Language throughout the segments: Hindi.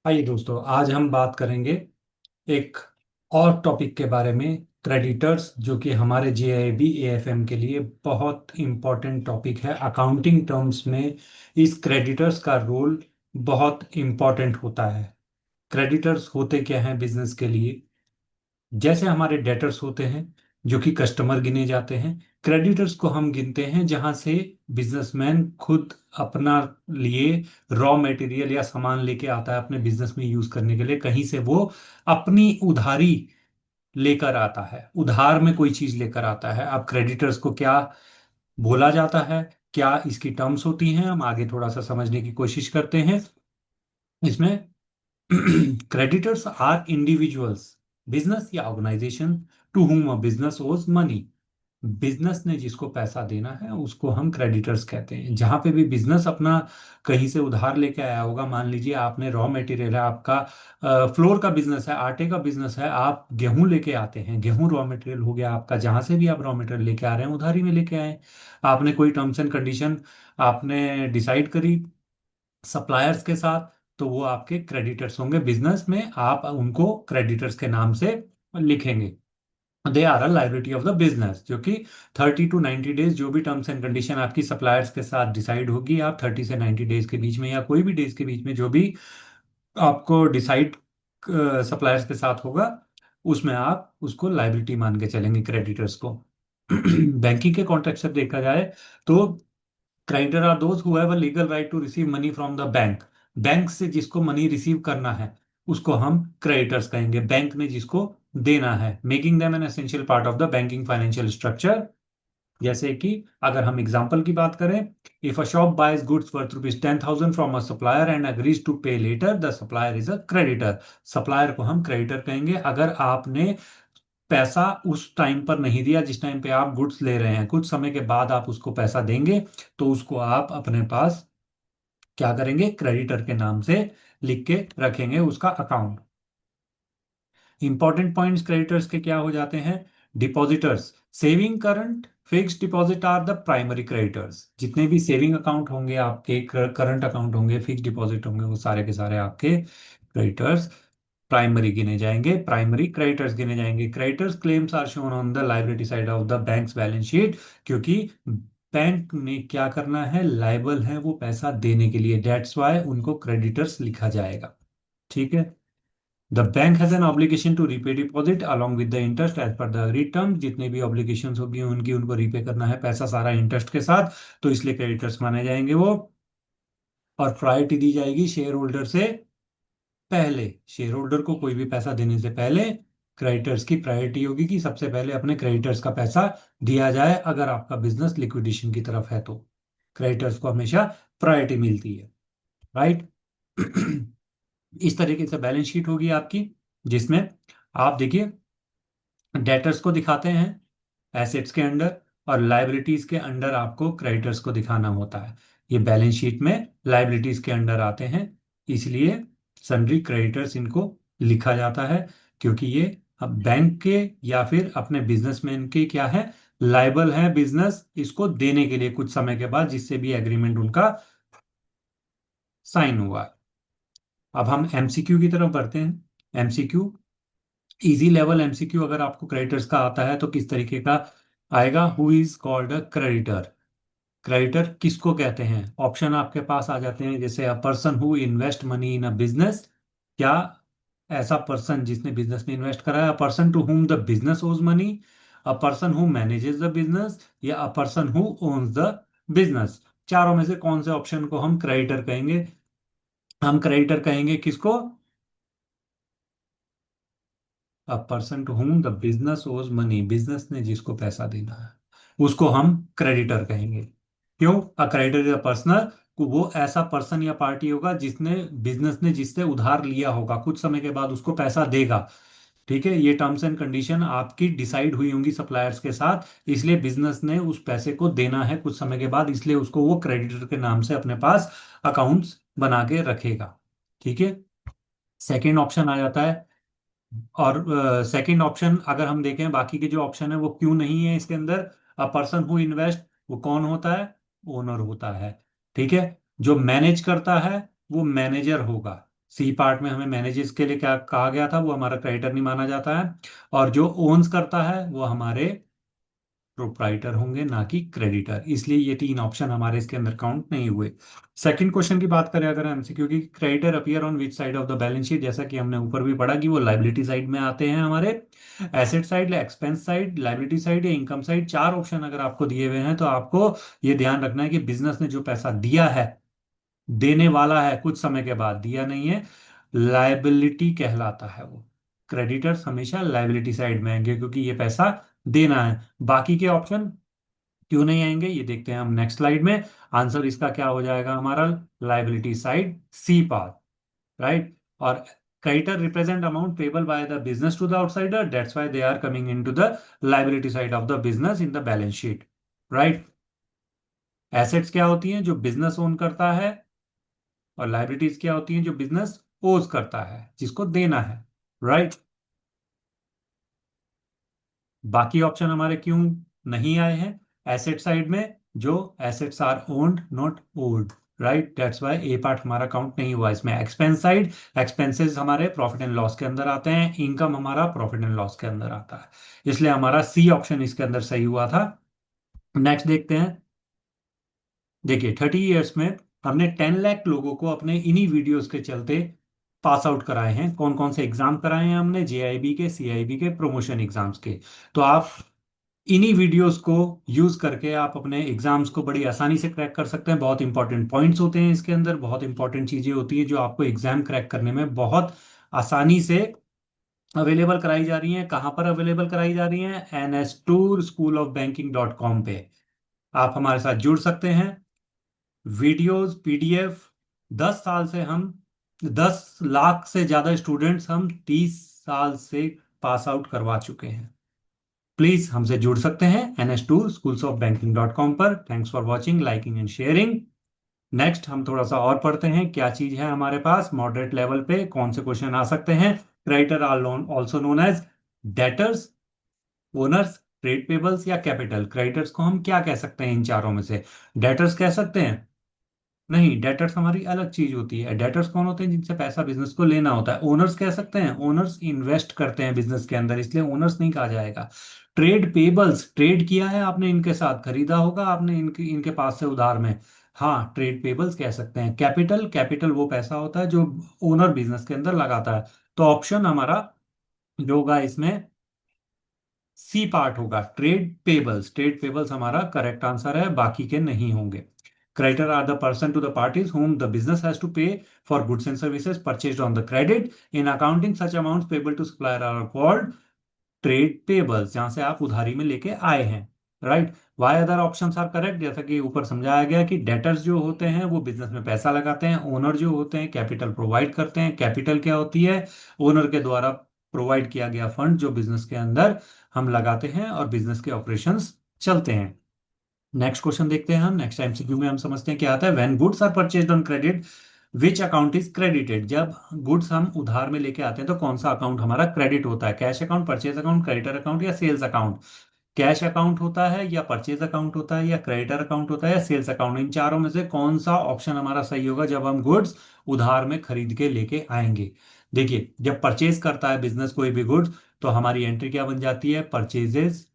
आइए दोस्तों, आज हम बात करेंगे एक और टॉपिक के बारे में। क्रेडिटर्स, जो कि हमारे जेआईबी एएफएम के लिए बहुत इंपॉर्टेंट टॉपिक है। अकाउंटिंग टर्म्स में इस क्रेडिटर्स का रोल बहुत इंपॉर्टेंट होता है। क्रेडिटर्स होते क्या हैं बिजनेस के लिए? जैसे हमारे डेटर्स होते हैं जो कि कस्टमर गिने जाते हैं, क्रेडिटर्स को हम गिनते हैं जहां से बिजनेसमैन खुद अपना लिए रॉ मटेरियल या सामान लेके आता है अपने बिजनेस में यूज करने के लिए। कहीं से वो अपनी उधारी लेकर आता है, उधार में कोई चीज लेकर आता है। अब क्रेडिटर्स को क्या बोला जाता है, क्या इसकी टर्म्स होती हैं, हम आगे थोड़ा सा समझने की कोशिश करते हैं इसमें। क्रेडिटर्स आर इंडिविजुअल्स, बिजनेस या organization to whom a business owes money. Business ने जिसको पैसा देना है उसको हम क्रेडिटर्स कहते हैं। जहां पे भी बिजनेस अपना कहीं से उधार लेके आया होगा, मान लीजिए आपने रॉ मटेरियल है आपका, फ्लोर का बिजनेस है, आटे का बिजनेस है, आप गेहूं लेके आते हैं, गेहूं रॉ मटेरियल हो गया आपका। जहां से भी आप रॉ मटेरियल लेके आ रहे हैं उधारी में लेके आए। आपने कोई टर्म्स एंड कंडीशन आपने डिसाइड करी सप्लायर्स के साथ, तो वो आपके क्रेडिटर्स होंगे। बिजनेस में आप उनको क्रेडिटर्स के नाम से लिखेंगे। They are a liability of the business, जो कि 30 to 90 डेज, जो भी टर्म्स एंड कंडीशन आपकी सप्लायर्स के साथ डिसाइड होगी, आप 30 से 90 डेज के बीच में या कोई भी डेज के बीच में जो भी आपको डिसाइड सप्लायर्स के साथ होगा, उसमें आप उसको लाइबिलिटी मान के चलेंगे क्रेडिटर्स को। बैंकिंग के कॉन्टेक्स्ट से देखा जाए तो creditor are those who have a legal right to receive money from the bank. Bank से जिसको मनी रिसीव करना है उसको हम क्रेडिटर्स कहेंगे। बैंक ने जिसको देना है, making them an essential part of the banking financial structure. जैसे कि अगर हम एग्जांपल की बात करें, if a shop buys goods worth ₹10,000 from a supplier and agrees to pay later, the supplier is a creditor. Supplier को हम क्रेडिटर कहेंगे अगर आपने पैसा उस टाइम पर नहीं दिया जिस टाइम पे आप गुड्स ले रहे हैं, कुछ समय के बाद आप उसको पैसा देंगे, तो उसको आप अपने पास क्या करेंगे, क्रेडिटर के नाम से लिख के रखेंगे उसका अकाउंट। इंपॉर्टेंट पॉइंट्स क्रेडिटर्स के क्या हो जाते हैं? Depositors, saving current fixed deposit are the primary creditors. जितने भी सेविंग अकाउंट होंगे आपके, करंट अकाउंट होंगे, फिक्स्ड डिपॉजिट होंगे, वो सारे के सारे आपके क्रेडिटर्स प्राइमरी गिने जाएंगे, प्राइमरी क्रेडिटर्स गिने जाएंगे। Creditors claims are shown on the liability side of the banks balance sheet, क्योंकि बैंक ने क्या करना है, लाइबल है वो पैसा देने के लिए, दैट्स वाई उनको क्रेडिटर्स लिखा जाएगा। ठीक है। The bank has an obligation to repay deposit along with the interest as per the agreed term. जितने भी ऑब्लिगेशन होगी उनकी, उनको रीपे करना है पैसा सारा इंटरेस्ट के साथ, तो इसलिए क्रेडिटर्स माने जाएंगे वो। और प्रायोरिटी दी जाएगी शेयर होल्डर से पहले। शेयर होल्डर को कोई भी पैसा देने से पहले क्रेडिटर्स की प्रायोरिटी होगी कि सबसे पहले अपने क्रेडिटर्स का पैसा दिया जाए। अगर आपका बिजनेस लिक्विडेशन की तरफ है तो क्रेडिटर्स को हमेशा प्रायोरिटी मिलती है, राइट। इस तरीके से बैलेंस शीट होगी आपकी, जिसमें आप देखिए डेटर्स को दिखाते हैं एसेट्स के अंडर, और लाइबिलिटीज के अंडर आपको क्रेडिटर्स को दिखाना होता है। ये बैलेंस शीट में लाइबिलिटीज के अंडर आते हैं, इसलिए सन्ड्री क्रेडिटर्स इनको लिखा जाता है, क्योंकि ये अब बैंक के या फिर अपने बिजनेसमैन के क्या है, लाइबल है बिजनेस इसको देने के लिए कुछ समय के बाद, जिससे भी एग्रीमेंट उनका साइन हुआ है। अब हम एमसीक्यू की तरफ बढ़ते हैं। एमसीक्यू, इजी लेवल एमसीक्यू अगर आपको क्रेडिटर्स का आता है तो किस तरीके का आएगा? Who is called a creditor. Creditor किसको कहते हैं? ऑप्शन आपके पास आ जाते हैं, जैसे a person who invest money in a business. क्या ऐसा पर्सन जिसने बिजनेस में इन्वेस्ट करा है? A person to whom the business owes money, a person who manages the business, या a person who owns the business. चारों में से कौन से ऑप्शन को हम क्रेडिटर कहेंगे? हम क्रेडिटर कहेंगे किसको? A person to whom the business owes money, business ने जिसको पैसा देना है उसको हम क्रेडिटर कहेंगे। क्यों? A creditor is a personal, वो ऐसा पर्सन या पार्टी होगा जिसने, बिजनेस ने जिससे उधार लिया होगा, कुछ समय के बाद उसको पैसा देगा। ठीक है, ये टर्म्स एंड कंडीशन आपकी डिसाइड हुई होंगी सप्लायर्स के साथ, इसलिए बिजनेस ने उस पैसे को देना है कुछ समय के बाद, इसलिए उसको वो क्रेडिटर के नाम से अपने पास अकाउंट्स बना के रखेगा। ठीक है। सेकेंड ऑप्शन आ जाता है, और सेकंड ऑप्शन अगर हम देखें, बाकी के जो ऑप्शन है वो क्यों नहीं है इसके अंदर। अ पर्सन हु इन्वेस्ट, वो कौन होता है? ओनर होता है। ठीक है। जो मैनेज करता है वो मैनेजर होगा। सी पार्ट में हमें मैनेजेस के लिए क्या कहा गया था, वो हमारा क्रेडिटर नहीं माना जाता है। और जो ओन्स करता है वो हमारे प्रोप्राइटर होंगे, ना कि क्रेडिटर, इसलिए ये तीन ऑप्शन हमारे इसके अंदर काउंट नहीं हुए। सेकंड क्वेश्चन की बात करें अगर हमसे, क्योंकि creditor appear on which side of the balance sheet, जैसा कि हमने ऊपर भी पढ़ा कि वो लाइबिलिटी साइड में आते हैं हमारे। Asset side, expense side, liability side या इनकम साइड, चार ऑप्शन अगर आपको दिए हुए हैं तो आपको ये ध्यान रखना है कि बिजनेस ने जो पैसा दिया है, देने वाला है कुछ समय के बाद, दिया नहीं है, लाइबिलिटी कहलाता है वो। क्रेडिटर्स हमेशा लाइबिलिटी साइड में आएंगे क्योंकि ये पैसा देना है। बाकी के ऑप्शन क्यों नहीं आएंगे ये देखते हैं हम नेक्स्ट स्लाइड में। आंसर इसका क्या हो जाएगा हमारा, liability side, C part, right. और creditor represent amount payable by the business to the outsider, that's why they are coming into the liability side of the business in the balance sheet, right. Assets क्या होती हैं, जो बिजनेस ओन करता है, और लाइबिलिटीज क्या होती हैं, जो बिजनेस ओज करता है, जिसको देना है, राइट। बाकी ऑप्शन हमारे क्यों नहीं आए हैं एसेट साइड में, जो assets are owned not old, right, that's why a part हमारा काउंट नहीं हुआ इसमें। एक्सपेंस साइड, एक्सपेंसेस हमारे प्रॉफिट एंड लॉस के अंदर आते हैं, इनकम हमारा प्रॉफिट एंड लॉस के अंदर आता है, इसलिए हमारा सी ऑप्शन इसके अंदर सही हुआ था। नेक्स्ट देखते हैं। देखिए 30 ईयर्स में हमने 10 लाख लोगों को अपने इन्हीं वीडियोस के चलते पास आउट कराए हैं। कौन कौन से एग्जाम कराए हैं हमने, जेआईबी के, सीआईबी के, प्रमोशन एग्जाम्स के। तो आप इन्हीं वीडियोस को यूज करके आप अपने एग्जाम्स को बड़ी आसानी से क्रैक कर सकते हैं। बहुत इंपॉर्टेंट पॉइंट्स होते हैं इसके अंदर, बहुत इंपॉर्टेंट चीजें होती हैं जो आपको एग्जाम क्रैक करने में बहुत आसानी से अवेलेबल कराई जा रही हैं। कहाँ पर अवेलेबल कराई जा रही हैं, NS2schoolofbanking.com पे आप हमारे साथ जुड़ सकते हैं। वीडियोस, पीडीएफ, 10 साल से हम 10 लाख से ज्यादा स्टूडेंट्स हम 30 साल से पास आउट करवा चुके हैं। प्लीज हमसे जुड़ सकते हैं NS2schools of banking.com पर। Thanks for watching, liking and sharing. Next हम थोड़ा सा और पढ़ते हैं क्या चीज है हमारे पास मॉडरेट लेवल पे, कौन से क्वेश्चन आ सकते हैं। Creditor are also known as debtors, owners, trade payables या कैपिटल। क्रेडिटर्स को हम क्या कह सकते हैं इन चारों में से, डेटर्स कह सकते हैं, नहीं, डेटर्स हमारी अलग चीज होती है। डेटर्स कौन होते हैं, जिनसे पैसा बिजनेस को लेना होता है। ओनर्स कह सकते हैं, ओनर्स इन्वेस्ट करते हैं बिजनेस के अंदर, इसलिए ओनर्स नहीं कहा जाएगा। ट्रेड पेबल्स, ट्रेड किया है आपने इनके साथ, खरीदा होगा आपने इनके इनके पास से उधार में, हाँ, ट्रेड पेबल्स कह सकते हैं। कैपिटल, कैपिटल वो पैसा होता है जो ओनर बिजनेस के अंदर लगाता है। तो ऑप्शन हमारा जो होगा इसमें सी पार्ट होगा, ट्रेड पेबल्स। ट्रेड पेबल्स हमारा करेक्ट आंसर है, बाकी के नहीं होंगे। Creditor are the person to the parties whom the business has to pay for goods and services purchased on the credit. In accounting, such amounts payable to supplier are called trade payables, जहां से आप उधारी में लेके आए हैं, right. Why other options are correct, जैसा कि ऊपर समझाया गया कि डेटर्स जो होते हैं वो बिजनेस में पैसा लगाते हैं, ओनर जो होते हैं कैपिटल प्रोवाइड करते हैं। कैपिटल क्या होती है, ओनर के द्वारा प्रोवाइड किया गया फंड जो बिजनेस के अंदर हम लगाते हैं और बिजनेस के ऑपरेशंस चलते हैं। नेक्स्ट क्वेश्चन देखते हैं हम। नेक्स्ट एमसीक्यू में हम समझते हैं क्या आता है। When goods are purchased on credit which account is credited. जब गुड्स हम उधार में लेके आते हैं तो कौन सा अकाउंट हमारा क्रेडिट होता है, cash account, purchase account, creditor account या सेल्स अकाउंट। कैश अकाउंट होता है या परचेज अकाउंट होता है या क्रेडिटर अकाउंट होता है या सेल्स अकाउंट। इन चारों में से कौन सा ऑप्शन हमारा सही होगा जब हम गुड्स उधार में खरीद के लेके आएंगे। देखिए जब परचेज करता है बिजनेस कोई भी गुड्स, तो हमारी एंट्री क्या बन जाती है, परचेजेस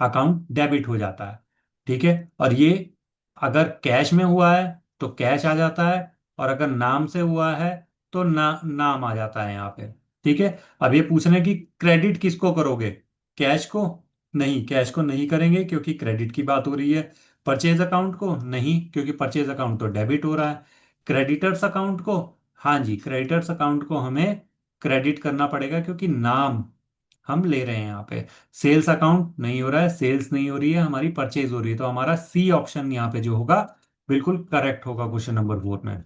अकाउंट डेबिट हो जाता है, ठीक है। और ये अगर कैश में हुआ है तो कैश आ जाता है, और अगर नाम से हुआ है तो नाम आ जाता है यहाँ पे, ठीक है। अब ये पूछना है कि क्रेडिट किसको करोगे, कैश को, नहीं, कैश को नहीं करेंगे क्योंकि क्रेडिट की बात हो रही है। परचेज अकाउंट को नहीं, क्योंकि परचेज अकाउंट तो डेबिट हो रहा है। क्रेडिटर्स अकाउंट को, हाँ जी, क्रेडिटर्स अकाउंट को हमें क्रेडिट करना पड़ेगा क्योंकि नाम हम ले रहे हैं यहाँ पे। सेल्स अकाउंट नहीं हो रहा है, सेल्स नहीं हो रही है हमारी, परचेज हो रही है, तो हमारा सी ऑप्शन यहाँ पे जो होगा बिल्कुल करेक्ट होगा क्वेश्चन नंबर 4 में।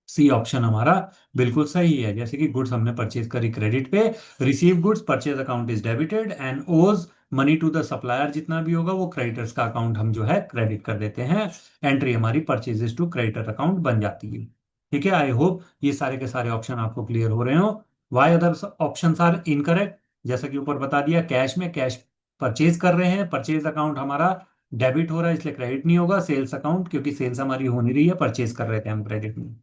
सी ऑप्शन हमारा बिल्कुल सही है। जैसे कि गुड्स हमने परचेज करी क्रेडिट पे, receive goods, purchase account is debited and ओज मनी टू द सप्लायर, जितना भी होगा वो क्रेडिटर्स का अकाउंट हम जो है क्रेडिट कर देते हैं। एंट्री हमारी परचेजेस टू क्रेडिटर अकाउंट बन जाती है, ठीक है। आई होप ये सारे के सारे ऑप्शन आपको क्लियर हो रहे हो। Why other option are incorrect, जैसा कि ऊपर बता दिया, कैश में कैश परचेज कर रहे हैं, परचेज अकाउंट हमारा डेबिट हो रहा है इसलिए क्रेडिट नहीं होगा। सेल्स अकाउंट, क्योंकि सेल्स हमारी हो नहीं रही है, परचेज कर रहे थे हम क्रेडिट में।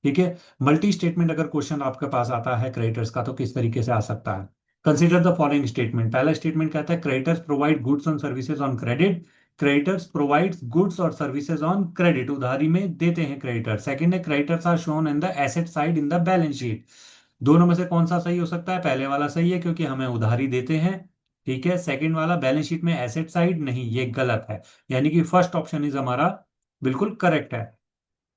ठीक है। मल्टी स्टेटमेंट अगर क्वेश्चन आपके पास आता है क्रेडिटर्स का तो किस तरीके से आ सकता है? Consider the following statement. पहला स्टेटमेंट कहता है creditors provide goods on services on credit. Creditors provides goods और सर्विसेज ऑन क्रेडिट, उधारी में देते हैं क्रेडिटर। सेकंड है creditors are shown in the asset side in the balance sheet. दोनों में से कौन सा सही हो सकता है? पहले वाला सही है क्योंकि हमें उधारी देते हैं। ठीक है। सेकंड वाला बैलेंस शीट में एसेट साइड नहीं, ये गलत है। यानी कि फर्स्ट ऑप्शन इज हमारा बिल्कुल करेक्ट है।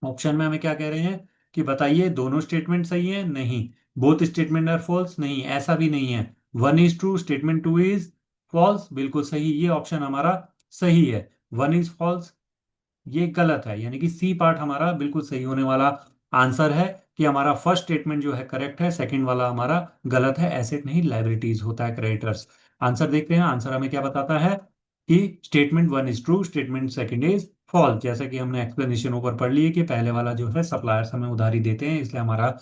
ऑप्शन में हमें क्या कह रहे हैं कि बताइए दोनों स्टेटमेंट सही है? नहीं। Both statement are false? नहीं, ऐसा भी नहीं है। One is true, statement two is false, बिल्कुल सही, ये ऑप्शन हमारा सही है। वन इज फॉल्स ये गलत है, यानी कि सी पार्ट हमारा बिल्कुल सही होने वाला आंसर है कि हमारा फर्स्ट स्टेटमेंट जो है करेक्ट है, सेकंड वाला हमारा गलत है। एसेट नहीं लाइबिलिटीज होता है क्रेडिटर्स। आंसर देखते हैं। आंसर हमें क्या बताता है कि statement one is true, statement second is false. जैसा कि हमने एक्सप्लेनेशन ऊपर पढ़ ली है कि पहले वाला जो है सप्लायर्स हमें उधारी देते हैं इसलिए हमारा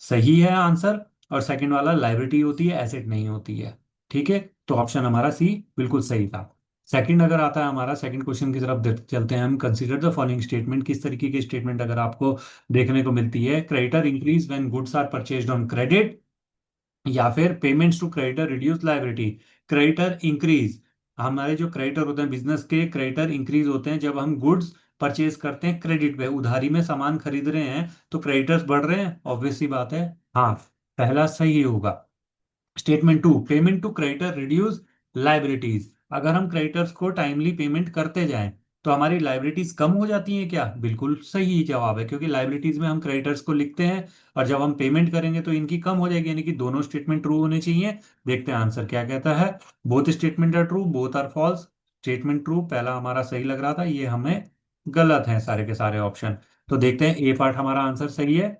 सही है आंसर, और सेकंड वाला लाइबिलिटी होती है, एसेट नहीं होती है। ठीक है। तो ऑप्शन हमारा सी बिल्कुल सही था। सेकंड अगर आता है हमारा, सेकंड क्वेश्चन की तरफ चलते हैं हम। Consider the following statement. किस तरीके की स्टेटमेंट अगर आपको देखने को मिलती है? Creditor increase when goods are purchased on credit, या फिर payments to creditor reduce liability. Creditor increase, हमारे जो क्रेडिटर होते हैं बिजनेस के, क्रेडिटर इंक्रीज होते हैं जब हम गुड्स परचेज करते हैं क्रेडिट पे, उधारी में सामान खरीद रहे हैं तो क्रेडिटर्स बढ़ रहे हैं, ऑब्वियस सी बात है। हाँ, पहला सही होगा। Statement two, payment to creditor reduce liabilities. अगर हम क्रेडिटर्स को टाइमली पेमेंट करते जाएं तो हमारी लाइबिलिटीज कम हो जाती हैं क्या? बिल्कुल सही जवाब है, क्योंकि लाइबिलिटीज में हम क्रेडिटर्स को लिखते हैं और जब हम पेमेंट करेंगे तो इनकी कम हो जाएगी, यानी कि दोनों स्टेटमेंट ट्रू होने चाहिए। देखते हैं आंसर क्या कहता है। Both statement are true, both are false. Statement true पहला हमारा सही लग रहा था, ये हमें गलत है सारे के सारे ऑप्शन। तो देखते हैं ए पार्ट हमारा आंसर सही है,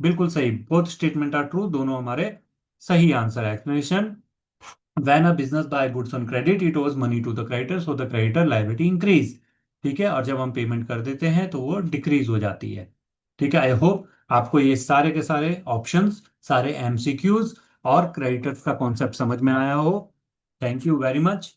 बिल्कुल सही। बोथ स्टेटमेंट आर ट्रू, दोनों हमारे सही आंसर है। Explanation, when a business buy goods on credit it owes money to the creditor so the creditor liability increase। ठीक है। और जब हम पेमेंट कर देते हैं तो वो डिक्रीज हो जाती है। ठीक है। आई होप आपको ये सारे के सारे ऑप्शंस, सारे एमसीक्यूज और क्रेडिटर्स का कॉन्सेप्ट समझ में आया हो। Thank you very much.